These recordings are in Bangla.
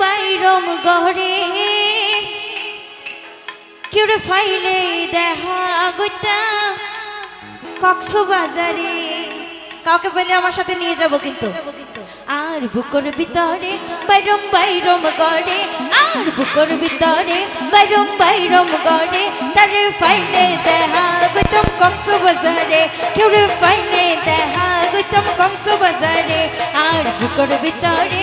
বাইরম গড়ে কেউ ফাইলে দেখা গইতা কক্সবাজারে কাউকে বলে আমার সাথে নিয়ে যাব কিন্তু আর বুকের ভিতরে বাইরম গড়ে আর বুকের ভিতরে বাইরম গড়ে তারে ফাইলে দেখা গইতাম কক্সবাজারে কেউ ফাইলে দেখা গইতাম কক্সবাজারে আর বুকের ভিতরে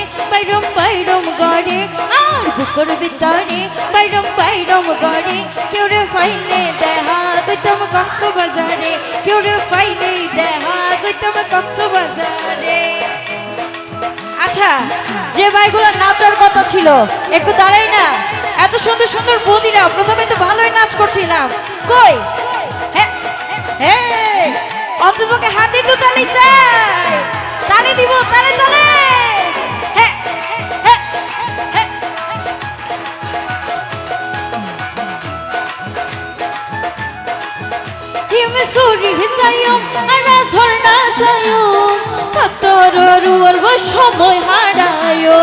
বাইরম গড়ে আর বুকের ভিতরে বাইরম গড়ে কেউ ফাইলে দেখা গইতাম কক্সবাজারে কেউ ফাইলে দেখা গইতাম কক্সবাজারে। আচ্ছা, যে ভাইগুলো নাচার কথা ছিল একটু দাঁড়াই না, এত সুন্দর সুন্দর বৌদিরা প্রথমে তো ভালোই নাচ করছিলাম, কই অন্তপক্ষে হাতে তো তালি চাই, তালি দিব, তালে তালে সুরি হিসায়ম আর ঝর্ণা সায়ম কতর রুয়ার সময় হারায়ো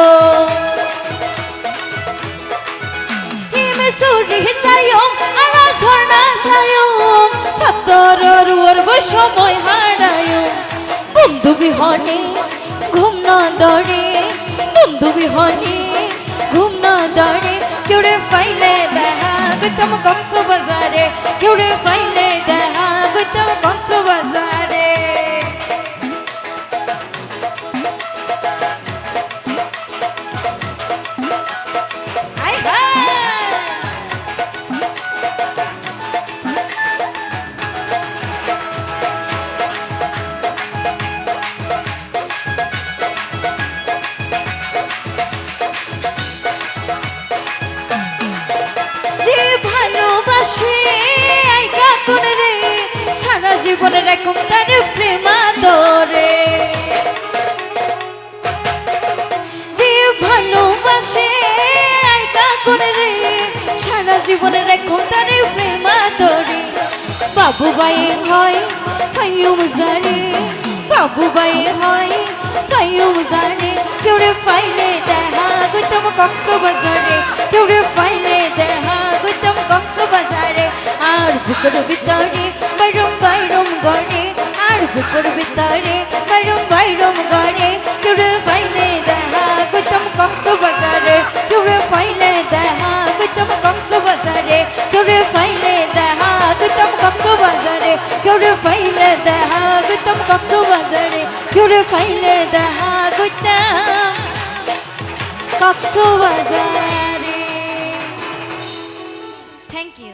হিমে সুরি হিসায়ম আর ঝর্ণা সায়ম কতর রুয়ার সময় হারায়ো বন্ধু বিহনে ঘুম না দরে বন্ধু বিহনে ঘুম না দরে কেউ পাইলে দেখা গইতাম কক্সবাজারে কেউ পাইলে দেখা গইতাম কক্সবাজারে। সারা জীবন এরকম তার প্রেমাদরে যে ভালোবাসে আইকা করে রে সারা জীবন এরকম তার প্রেমাদরে বাবু বাই হয় কাইয়ুম জারে বাবু বাই হয় কাইয়ুম জারে কেউ পাইলে দেখা গইতাম কক্সবাজারে কেউ পাইলে দেখা গইতাম কক্সবাজারে আর বুকের ভিতরে বাইরম গড়ে আর বুকের ভিতরে বাইরম গড়ে কেউ পাইলে দেখা গইতাম কক্সবাজারে কেউ পাইলে দেখা গইতাম কক্সবাজারে কেউ পাইলে দেখা গইতাম কক্সবাজারে কেউ পাইলে দেখা গইতাম কক্সবাজারে কেউ পাইলে দেখা গইতাম কক্সবাজারে। Thank you.